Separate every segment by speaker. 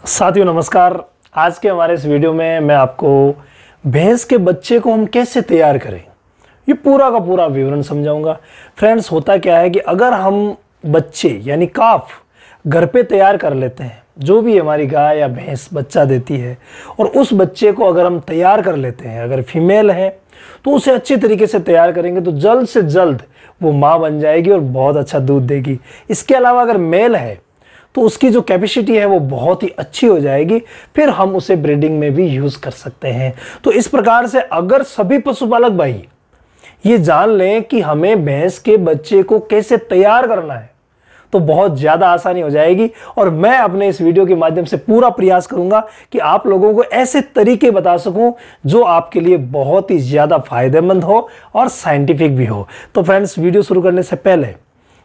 Speaker 1: साथियों नमस्कार। आज के हमारे इस वीडियो में मैं आपको भैंस के बच्चे को हम कैसे तैयार करें ये पूरा का पूरा विवरण समझाऊंगा। फ्रेंड्स, होता क्या है कि अगर हम बच्चे यानी काफ घर पे तैयार कर लेते हैं, जो भी हमारी गाय या भैंस बच्चा देती है, और उस बच्चे को अगर हम तैयार कर लेते हैं, अगर फीमेल है तो उसे अच्छी तरीके से तैयार करेंगे तो जल्द से जल्द वो माँ बन जाएगी और बहुत अच्छा दूध देगी। इसके अलावा अगर मेल है तो उसकी जो कैपेसिटी है वो बहुत ही अच्छी हो जाएगी, फिर हम उसे ब्रीडिंग में भी यूज़ कर सकते हैं। तो इस प्रकार से अगर सभी पशुपालक भाई ये जान लें कि हमें भैंस के बच्चे को कैसे तैयार करना है तो बहुत ज़्यादा आसानी हो जाएगी। और मैं अपने इस वीडियो के माध्यम से पूरा प्रयास करूंगा कि आप लोगों को ऐसे तरीके बता सकूं जो आपके लिए बहुत ही ज़्यादा फायदेमंद हो और साइंटिफिक भी हो। तो फ्रेंड्स, वीडियो शुरू करने से पहले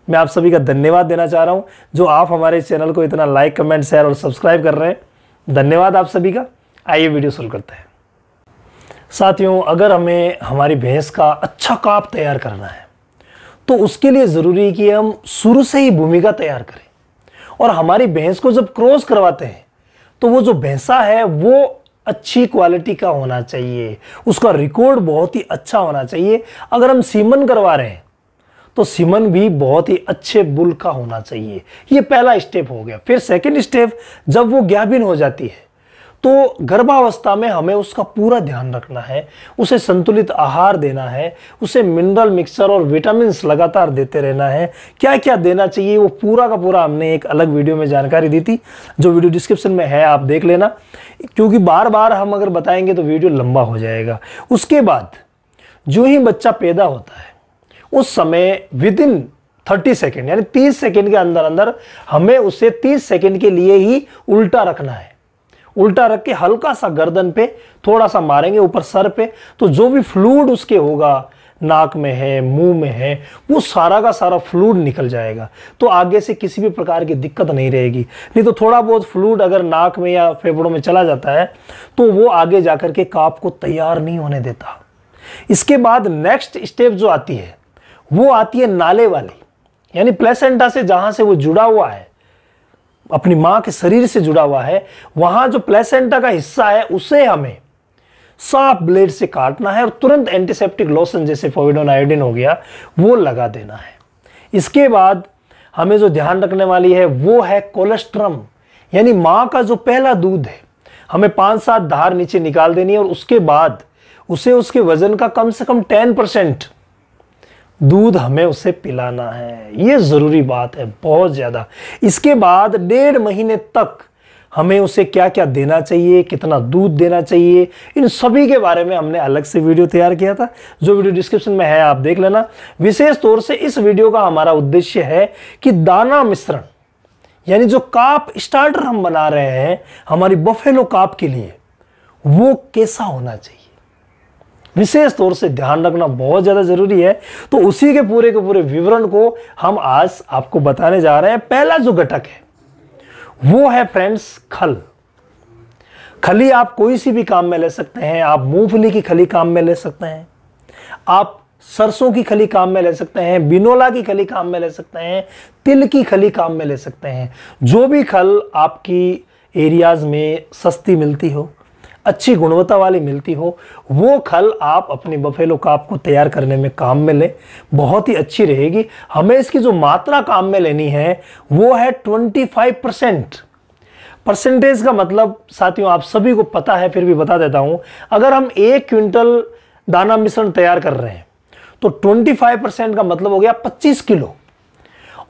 Speaker 1: मैं आप सभी का धन्यवाद देना चाह रहा हूं जो आप हमारे चैनल को इतना लाइक, कमेंट, शेयर और सब्सक्राइब कर रहे हैं। धन्यवाद आप सभी का। आइए वीडियो शुरू करते हैं। साथियों, अगर हमें हमारी भैंस का अच्छा काफ तैयार करना है तो उसके लिए ज़रूरी है कि हम शुरू से ही भूमिका तैयार करें। और हमारी भैंस को जब क्रॉस करवाते हैं तो वो जो भैंसा है वो अच्छी क्वालिटी का होना चाहिए, उसका रिकॉर्ड बहुत ही अच्छा होना चाहिए। अगर हम सीमन करवा रहे हैं तो सीमन भी बहुत ही अच्छे बुल का होना चाहिए। ये पहला स्टेप हो गया। फिर सेकंड स्टेप, जब वो गाभिन हो जाती है तो गर्भावस्था में हमें उसका पूरा ध्यान रखना है, उसे संतुलित आहार देना है, उसे मिनरल मिक्सचर और विटामिन्स लगातार देते रहना है। क्या क्या देना चाहिए वो पूरा का पूरा हमने एक अलग वीडियो में जानकारी दी थी, जो वीडियो डिस्क्रिप्शन में है, आप देख लेना, क्योंकि बार बार हम अगर बताएंगे तो वीडियो लंबा हो जाएगा। उसके बाद जो ही बच्चा पैदा होता है उस समय विदिन 30 सेकेंड यानी 30 सेकेंड के अंदर अंदर हमें उसे 30 सेकेंड के लिए ही उल्टा रखना है। उल्टा रख के हल्का सा गर्दन पे थोड़ा सा मारेंगे ऊपर सर पे, तो जो भी फ्लूइड उसके होगा, नाक में है, मुंह में है, वो सारा का सारा फ्लूइड निकल जाएगा। तो आगे से किसी भी प्रकार की दिक्कत नहीं रहेगी। नहीं तो थोड़ा बहुत फ्लूइड अगर नाक में या फेफड़ों में चला जाता है तो वो आगे जाकर के काफ को तैयार नहीं होने देता। इसके बाद नेक्स्ट स्टेप जो आती है वो आती है नाले वाली, यानी प्लेसेंटा से, जहां से वो जुड़ा हुआ है, अपनी मां के शरीर से जुड़ा हुआ है, वहां जो प्लेसेंटा का हिस्सा है उसे हमें साफ ब्लेड से काटना है और तुरंत एंटीसेप्टिक लोशन जैसे पोविडोन आयोडीन हो गया वो लगा देना है। इसके बाद हमें जो ध्यान रखने वाली है वो है कोलेस्ट्रम, यानी मां का जो पहला दूध है हमें 5-7 धार नीचे निकाल देनी है और उसके बाद उसे उसके वजन का कम से कम 10% दूध हमें उसे पिलाना है। ये जरूरी बात है बहुत ज्यादा। इसके बाद 1.5 महीने तक हमें उसे क्या क्या देना चाहिए, कितना दूध देना चाहिए, इन सभी के बारे में हमने अलग से वीडियो तैयार किया था, जो वीडियो डिस्क्रिप्शन में है, आप देख लेना। विशेष तौर से इस वीडियो का हमारा उद्देश्य है कि दाना मिश्रण यानी जो काफ स्टार्टर हम बना रहे हैं हमारी बफेलो काफ के लिए, वो कैसा होना चाहिए, विशेष तौर से ध्यान रखना बहुत ज्यादा जरूरी है। तो उसी के पूरे विवरण को हम आज आपको बताने जा रहे हैं। पहला जो घटक है वो है फ्रेंड्स खल। खली आप कोई सी भी काम में ले सकते हैं। आप मूंगफली की खली काम में ले सकते हैं, आप सरसों की खली काम में ले सकते हैं, बिनोला की खली काम में ले सकते हैं, तिल की खली काम में ले सकते हैं। जो भी खल आपकी एरियाज में सस्ती मिलती हो, अच्छी गुणवत्ता वाली मिलती हो, वो खल आप अपनी बफेलो काफ को तैयार करने में काम में लें, बहुत ही अच्छी रहेगी। हमें इसकी जो मात्रा काम में लेनी है वो है 25%। परसेंटेज का मतलब साथियों आप सभी को पता है, फिर भी बता देता हूं। अगर हम 1 क्विंटल दाना मिश्रण तैयार कर रहे हैं तो 25% का मतलब हो गया 25 किलो।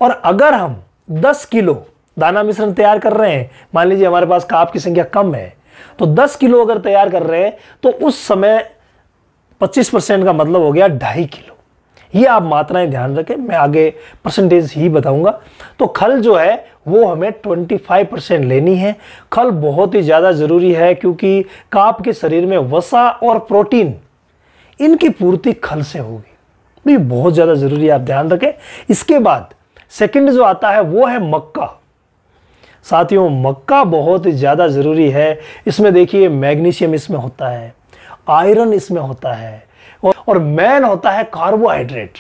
Speaker 1: और अगर हम 10 किलो दाना मिश्रण तैयार कर रहे हैं, मान लीजिए हमारे पास काफ की संख्या कम है, तो 10 किलो अगर तैयार कर रहे हैं तो उस समय 25% का मतलब हो गया 2.5 किलो। ये आप मात्राएं ध्यान रखें, मैं आगे परसेंटेज ही बताऊंगा। तो खल जो है वो हमें 25% लेनी है। खल बहुत ही ज़्यादा ज़रूरी है क्योंकि काफ के शरीर में वसा और प्रोटीन इनकी पूर्ति खल से होगी, ये बहुत ज़्यादा ज़रूरी है, आप ध्यान रखें। इसके बाद सेकंड जो आता है वो है मक्का। साथियों, मक्का बहुत ही ज़्यादा ज़रूरी है। इसमें देखिए मैग्नीशियम इसमें होता है, आयरन इसमें होता है, और मेन होता है कार्बोहाइड्रेट,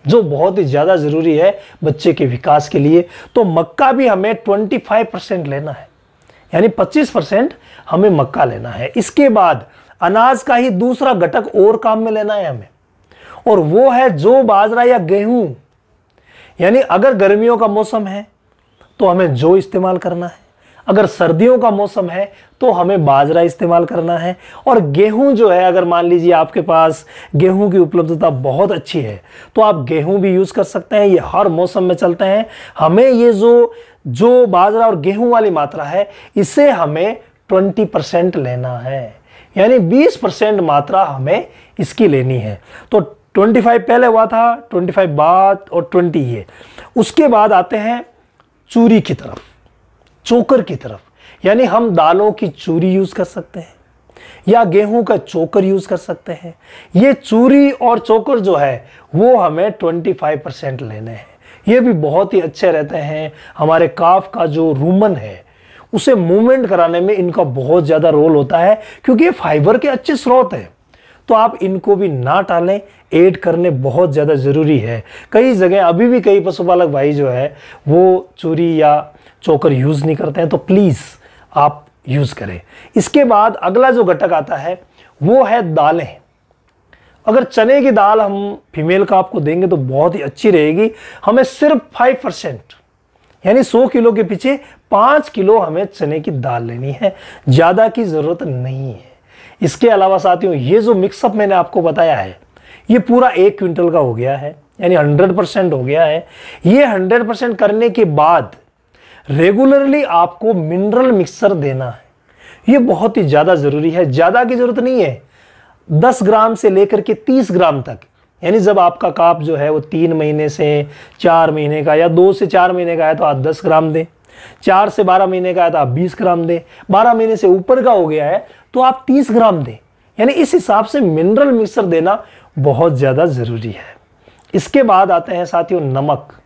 Speaker 1: जो बहुत ही ज़्यादा ज़रूरी है बच्चे के विकास के लिए। तो मक्का भी हमें 25% लेना है। यानी 25% हमें मक्का लेना है। इसके बाद अनाज का ही दूसरा घटक और काम में लेना है हमें, और वो है जौ, बाजरा या गेहूं। यानी अगर गर्मियों का मौसम है तो हमें जौ इस्तेमाल करना है, अगर सर्दियों का मौसम है तो हमें बाजरा इस्तेमाल करना है, और गेहूं जो है, अगर मान लीजिए आपके पास गेहूं की उपलब्धता बहुत अच्छी है तो आप गेहूं भी यूज़ कर सकते हैं। ये हर मौसम में चलते हैं। हमें ये जो बाजरा और गेहूं वाली मात्रा है, इसे हमें 20% लेना है, यानी 20% मात्रा हमें इसकी लेनी है। तो 25 पहले हुआ था, 25 बाद, और 20 ये। उसके बाद आते हैं चूरी की तरफ, चोकर की तरफ। यानी हम दालों की चूरी यूज कर सकते हैं या गेहूं का चोकर यूज कर सकते हैं। ये चूरी और चोकर जो है वो हमें 25% लेने हैं। ये भी बहुत ही अच्छे रहते हैं। हमारे काफ का जो रूमन है उसे मूवमेंट कराने में इनका बहुत ज़्यादा रोल होता है, क्योंकि ये फाइबर के अच्छे स्रोत हैं। तो आप इनको भी ना टालें, ऐड करने बहुत ज़्यादा ज़रूरी है। कई जगह अभी भी कई पशुपालक भाई जो है वो चूरी या चोकर यूज़ नहीं करते हैं, तो प्लीज़ आप यूज़ करें। इसके बाद अगला जो घटक आता है वो है दालें। अगर चने की दाल हम फीमेल का आपको देंगे तो बहुत ही अच्छी रहेगी। हमें सिर्फ 5%, यानी 100 किलो के पीछे 5 किलो हमें चने की दाल लेनी है, ज़्यादा की ज़रूरत नहीं है। इसके अलावा साथियों, ये जो मिक्सअप मैंने आपको बताया है ये पूरा 1 क्विंटल का हो गया है, यानी 100% हो गया है। ये 100% करने के बाद रेगुलरली आपको मिनरल मिक्सर देना है। ये बहुत ही ज़्यादा ज़रूरी है, ज़्यादा की ज़रूरत नहीं है। 10 ग्राम से लेकर के 30 ग्राम तक, यानी जब आपका काप जो है वो 3 महीने से 4 महीने का या 2 से 4 महीने का है तो आप 10 ग्राम दें, 4 से 12 महीने का है तो आप 20 ग्राम दें, 12 महीने से ऊपर का हो गया है तो आप 30 ग्राम दें। यानी इस हिसाब से मिनरल मिक्सर देना बहुत ज़्यादा ज़रूरी है। इसके बाद आते हैं साथियों नमक।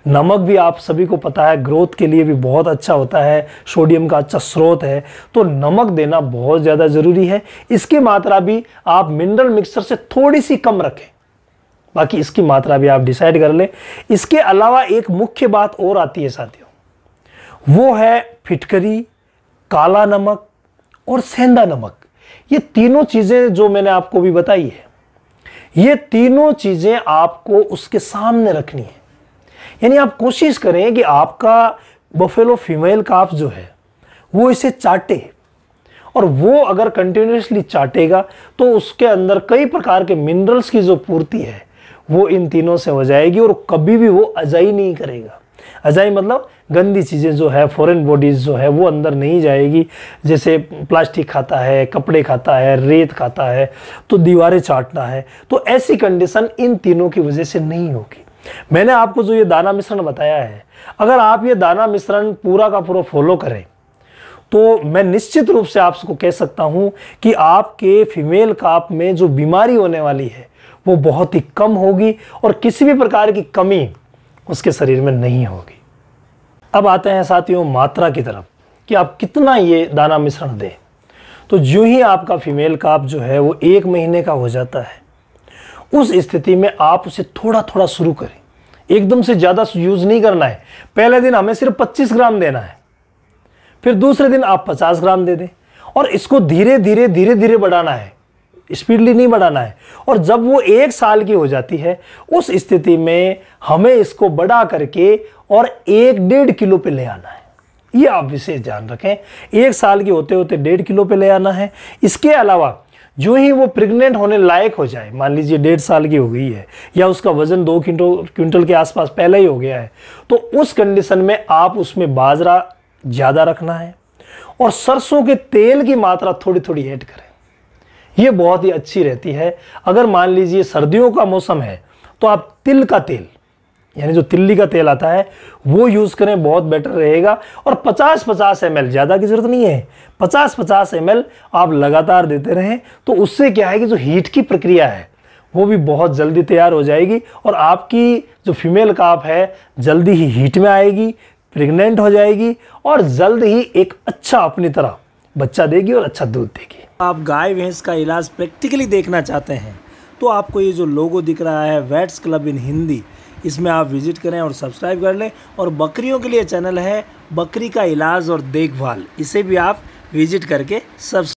Speaker 1: नमक भी आप सभी को पता है ग्रोथ के लिए भी बहुत अच्छा होता है, सोडियम का अच्छा स्रोत है, तो नमक देना बहुत ज़्यादा ज़रूरी है। इसकी मात्रा भी आप मिनरल मिक्सर से थोड़ी सी कम रखें, बाकी इसकी मात्रा भी आप डिसाइड कर लें। इसके अलावा एक मुख्य बात और आती है साथियों, वो है फिटकरी, काला नमक और सेंधा नमक। ये तीनों चीज़ें जो मैंने आपको भी बताई है, ये तीनों चीज़ें आपको उसके सामने रखनी है। यानी आप कोशिश करें कि आपका बफेलो फीमेल काफ जो है वो इसे चाटे, और वो अगर कंटिन्यूसली चाटेगा तो उसके अंदर कई प्रकार के मिनरल्स की जो पूर्ति है वो इन तीनों से हो जाएगी, और कभी भी वो अजाई नहीं करेगा। अजाई मतलब गंदी चीज़ें जो है, फॉरेन बॉडीज़ जो है वो अंदर नहीं जाएगी। जैसे प्लास्टिक खाता है, कपड़े खाता है, रेत खाता है, तो दीवारें चाटना है, तो ऐसी कंडीशन इन तीनों की वजह से नहीं होगी। मैंने आपको जो ये दाना मिश्रण बताया है, अगर आप ये दाना मिश्रण पूरा का पूरा फॉलो करें तो मैं निश्चित रूप से आपको कह सकता हूं कि आपके फीमेल काप में जो बीमारी होने वाली है वो बहुत ही कम होगी, और किसी भी प्रकार की कमी उसके शरीर में नहीं होगी। अब आते हैं साथियों मात्रा की तरफ, कि आप कितना ये दाना मिश्रण दें। तो जो ही आपका फीमेल काप जो है वो 1 महीने का हो जाता है, उस स्थिति में आप उसे थोड़ा थोड़ा शुरू करें, एकदम से ज़्यादा यूज़ नहीं करना है। पहले दिन हमें सिर्फ 25 ग्राम देना है, फिर दूसरे दिन आप 50 ग्राम दे दें, और इसको धीरे धीरे धीरे धीरे बढ़ाना है, स्पीडली नहीं बढ़ाना है। और जब वो 1 साल की हो जाती है उस स्थिति में हमें इसको बढ़ा करके और 1-1.5 किलो पे ले आना है। ये आप विशेष ध्यान रखें, 1 साल की होते होते 1.5 किलो पे ले आना है। इसके अलावा जो ही वो प्रेग्नेंट होने लायक हो जाए, मान लीजिए 1.5 साल की हो गई है या उसका वजन 2 क्विंटल के आसपास पहले ही हो गया है, तो उस कंडीशन में आप उसमें बाजरा ज़्यादा रखना है, और सरसों के तेल की मात्रा थोड़ी थोड़ी ऐड करें। ये बहुत ही अच्छी रहती है। अगर मान लीजिए सर्दियों का मौसम है तो आप तिल का तेल, यानी जो तिल्ली का तेल आता है वो यूज़ करें, बहुत बेटर रहेगा। और 50-50 ml, ज़्यादा की ज़रूरत नहीं है, 50-50 ml आप लगातार देते रहें, तो उससे क्या है कि जो हीट की प्रक्रिया है वो भी बहुत जल्दी तैयार हो जाएगी, और आपकी जो फीमेल काफ है जल्दी ही हीट में आएगी, प्रेग्नेंट हो जाएगी, और जल्द ही एक अच्छा अपनी तरह बच्चा देगी और अच्छा दूध देगी। आप गाय भैंस का इलाज प्रैक्टिकली देखना चाहते हैं तो आपको ये जो लोगो दिख रहा है वेट्स क्लब इन हिंदी, इसमें आप विजिट करें और सब्सक्राइब कर लें। और बकरियों के लिए चैनल है बकरी का इलाज और देखभाल, इसे भी आप विजिट करके सब्सक्राइब